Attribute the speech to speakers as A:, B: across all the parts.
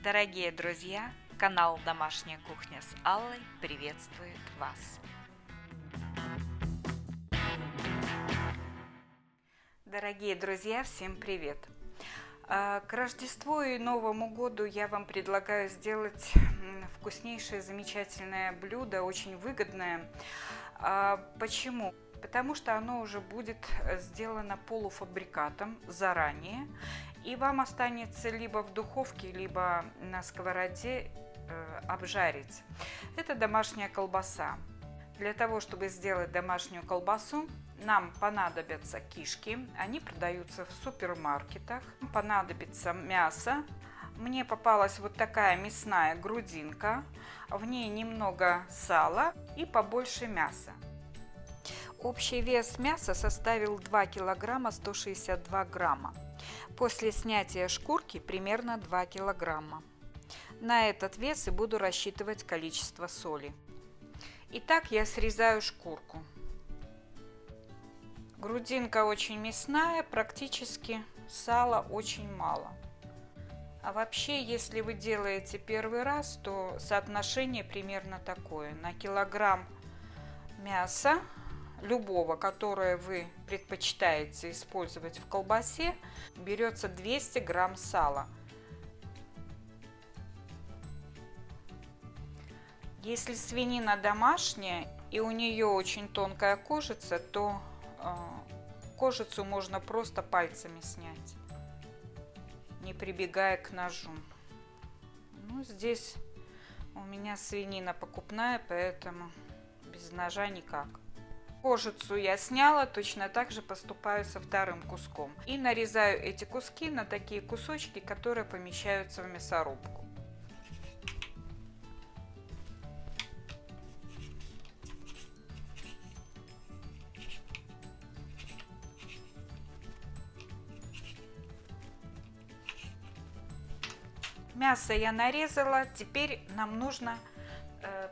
A: Дорогие друзья, канал «Домашняя кухня» с Аллой приветствует вас. Дорогие друзья, всем привет! К Рождеству и Новому году я вам предлагаю сделать вкуснейшее, замечательное блюдо, очень выгодное. Почему? Потому что оно уже будет сделано полуфабрикатом заранее, и вам останется либо в духовке, либо на сковороде обжарить. Это домашняя колбаса. Для того, чтобы сделать домашнюю колбасу, нам понадобятся кишки, они продаются в супермаркетах. Понадобится мясо. Мне попалась вот такая мясная грудинка, в ней немного сала и побольше мяса. Общий вес мяса составил 2 килограмма 162 грамма. После снятия шкурки примерно 2 килограмма. На этот вес и буду рассчитывать количество соли. Итак, я срезаю шкурку. Грудинка очень мясная, практически сала очень мало. А вообще, если вы делаете первый раз, то соотношение примерно такое. На килограмм мяса, любого, которое вы предпочитаете использовать в колбасе, берется 200 грамм сала. Если свинина домашняя и у нее очень тонкая кожица, то кожицу можно просто пальцами снять, не прибегая к ножу. Ну, здесь у меня свинина покупная, поэтому без ножа никак. Кожицу я сняла, точно так же поступаю со вторым куском. И нарезаю эти куски на такие кусочки, которые помещаются в мясорубку. Мясо я нарезала, теперь нам нужно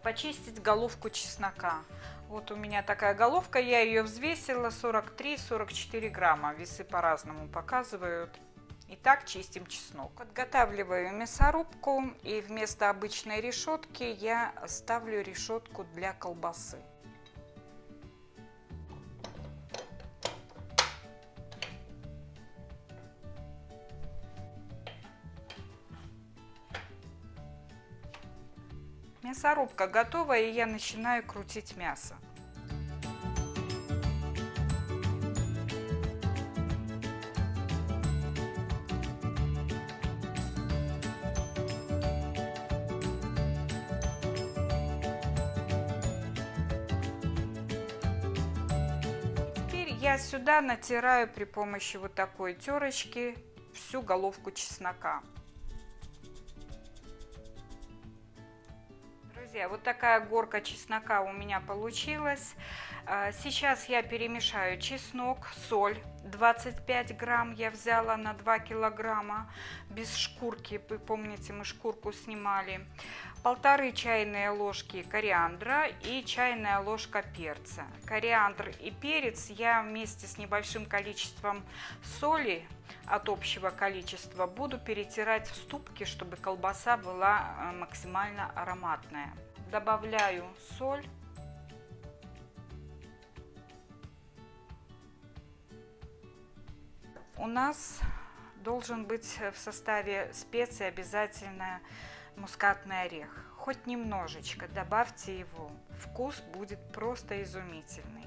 A: почистить головку чеснока. Вот у меня такая головка, я ее взвесила, 43-44 грамма, весы по-разному показывают. Итак, чистим чеснок. Подготавливаю мясорубку, и вместо обычной решетки я ставлю решетку для колбасы. Мясорубка готова, и я начинаю крутить мясо. Теперь я сюда натираю при помощи вот такой терочки всю головку чеснока. Друзья, вот такая горка чеснока у меня получилась. Сейчас я перемешаю чеснок, соль. 25 грамм я взяла на 2 килограмма без шкурки. Вы помните, мы шкурку снимали. 1,5 чайные ложки кориандра и чайная ложка перца. Кориандр и перец я вместе с небольшим количеством соли от общего количества буду перетирать в ступке, чтобы колбаса была максимально ароматная. Добавляю соль. У нас должен быть в составе специй обязательно мускатный орех. Хоть немножечко добавьте его. Вкус будет просто изумительный.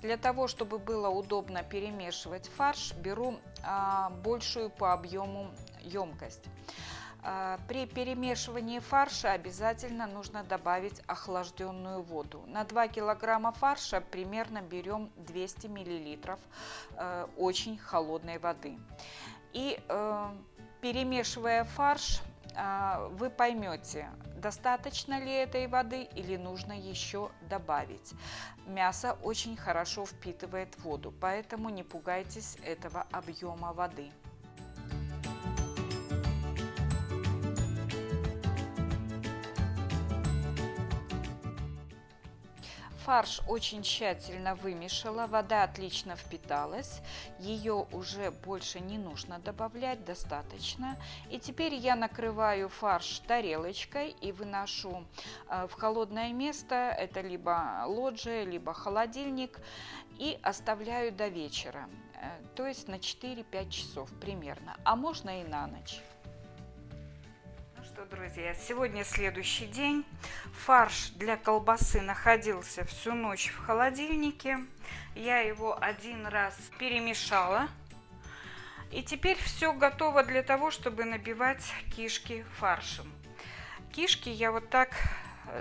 A: Для того, чтобы было удобно перемешивать фарш, беру большую по объему емкость. При перемешивании фарша обязательно нужно добавить охлажденную воду. На 2 килограмма фарша примерно берем 200 миллилитров очень холодной воды. И перемешивая фарш, вы поймете, достаточно ли этой воды или нужно еще добавить. Мясо очень хорошо впитывает воду, поэтому не пугайтесь этого объема воды. Фарш очень тщательно вымешала, вода отлично впиталась, ее уже больше не нужно добавлять, достаточно. И теперь я накрываю фарш тарелочкой и выношу в холодное место, это либо лоджия, либо холодильник, и оставляю до вечера, то есть на 4-5 часов примерно, а можно и на ночь. Ну что, друзья, сегодня следующий день. Фарш для колбасы находился всю ночь в холодильнике. Я его один раз перемешала. И теперь все готово для того, чтобы набивать кишки фаршем. Кишки я вот так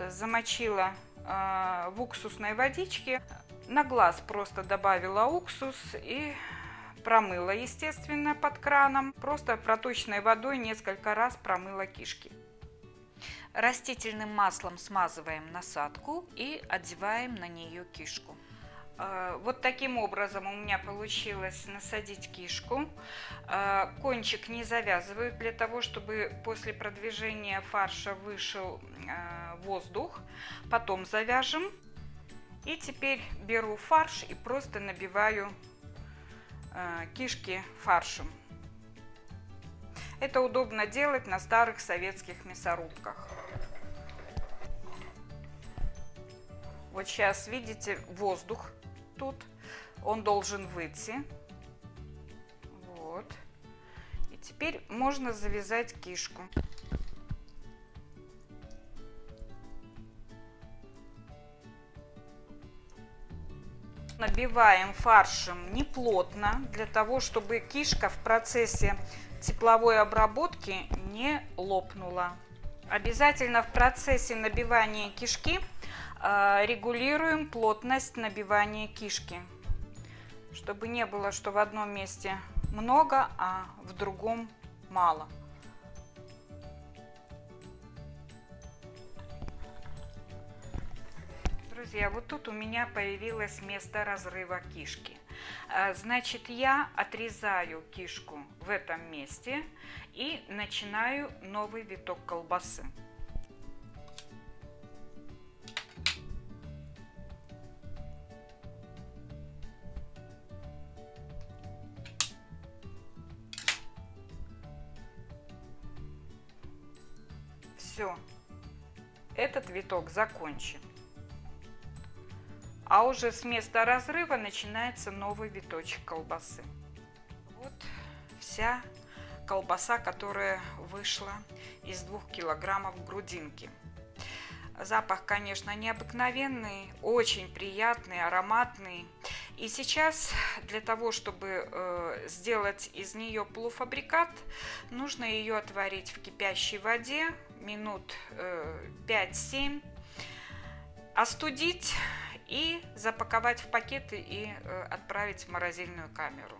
A: замочила в уксусной водичке. На глаз просто добавила уксус и промыла, естественно, под краном. Просто проточной водой несколько раз промыла кишки. Растительным маслом смазываем насадку и одеваем на нее кишку. Вот таким образом у меня получилось насадить кишку. Кончик не завязываю для того, чтобы после продвижения фарша вышел воздух. Потом завяжем. И теперь беру фарш и просто набиваю кишки фаршем. Это удобно делать на старых советских мясорубках. Вот сейчас видите воздух тут, он должен выйти. Вот. И теперь можно завязать кишку. Набиваем фаршем неплотно, для того, чтобы кишка в процессе тепловой обработки не лопнула. Обязательно в процессе набивания кишки регулируем плотность набивания кишки, чтобы не было, что в одном месте много, а в другом мало. Друзья, вот тут у меня появилось место разрыва кишки. Значит, я отрезаю кишку в этом месте и начинаю новый виток колбасы. Все, этот виток закончен. А уже с места разрыва начинается новый виточек колбасы. Вот вся колбаса, которая вышла из 2 килограммов грудинки. Запах, конечно, необыкновенный, очень приятный, ароматный. И сейчас для того, чтобы сделать из нее полуфабрикат, нужно ее отварить в кипящей воде минут 5-7, остудить и запаковать в пакеты и отправить в морозильную камеру.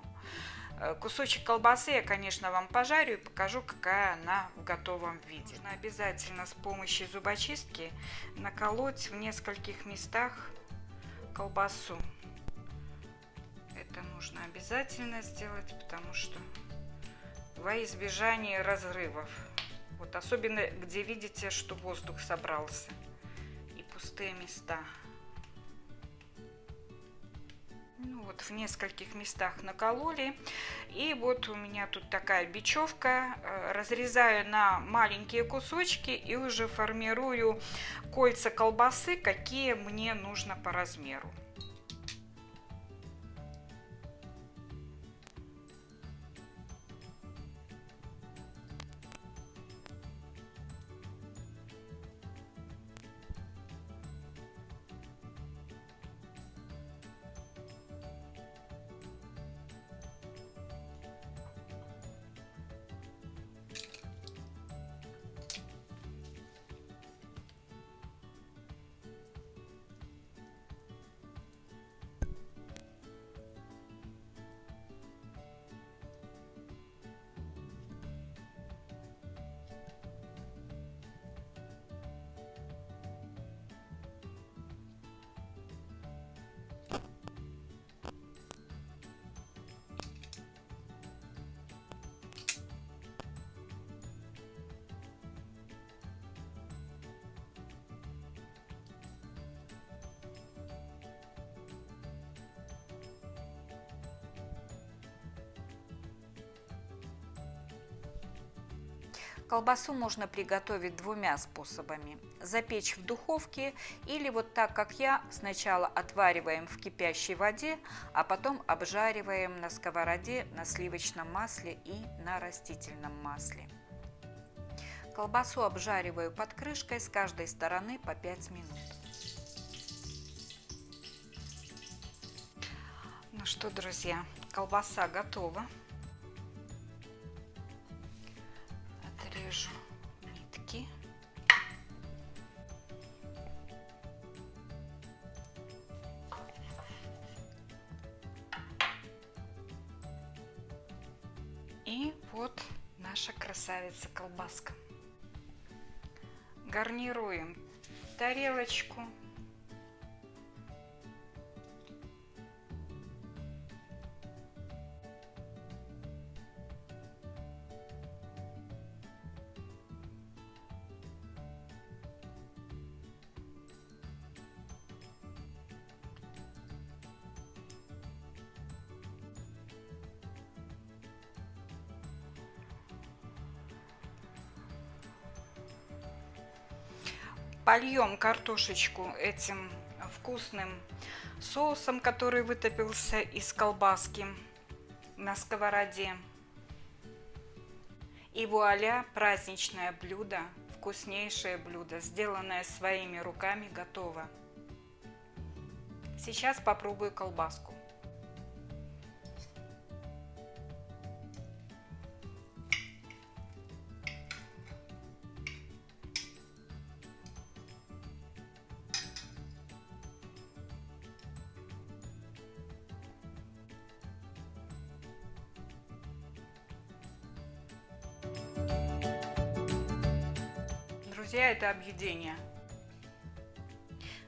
A: Кусочек колбасы я, конечно, вам пожарю и покажу, какая она в готовом виде. Нужно обязательно с помощью зубочистки наколоть в нескольких местах колбасу. Это нужно обязательно сделать, потому что во избежание разрывов. Вот особенно, где видите, что воздух собрался и пустые места. Ну вот в нескольких местах накололи. И вот у меня тут такая бечевка. Разрезаю на маленькие кусочки и уже формирую кольца колбасы, какие мне нужно по размеру. Колбасу можно приготовить двумя способами. Запечь в духовке или вот так, как я, сначала отвариваем в кипящей воде, а потом обжариваем на сковороде на сливочном масле и на растительном масле. Колбасу обжариваю под крышкой с каждой стороны по 5 минут. Ну что, друзья, колбаса готова. Отрежу нитки. И вот наша красавица-колбаска. Гарнируем тарелочку. Польем картошечку этим вкусным соусом, который вытопился из колбаски на сковороде. И вуаля, праздничное блюдо, вкуснейшее блюдо, сделанное своими руками, готово. Сейчас попробую колбаску. Друзья, это объедение.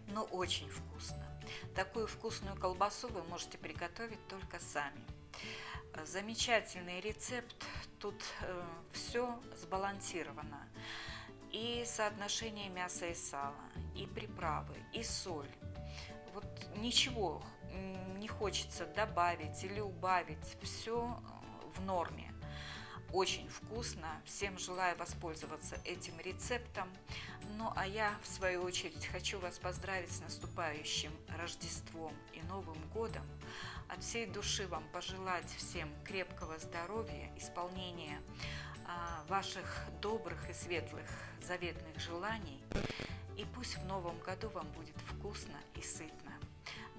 A: Но очень вкусно. Такую вкусную колбасу вы можете приготовить только сами. Замечательный рецепт. Тут все сбалансировано. И соотношение мяса и сала, и приправы, и соль. Вот ничего не хочется добавить или убавить. Все в норме. Очень вкусно. Всем желаю воспользоваться этим рецептом. Ну а я, в свою очередь, хочу вас поздравить с наступающим Рождеством и Новым годом. От всей души вам пожелать всем крепкого здоровья, исполнения ваших добрых и светлых заветных желаний. И пусть в Новом году вам будет вкусно и сытно.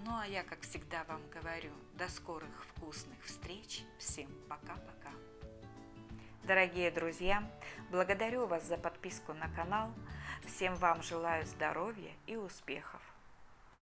A: Ну а я, как всегда, вам говорю, до скорых вкусных встреч. Всем пока-пока. Дорогие друзья, благодарю вас за подписку на канал. Всем вам желаю здоровья и успехов.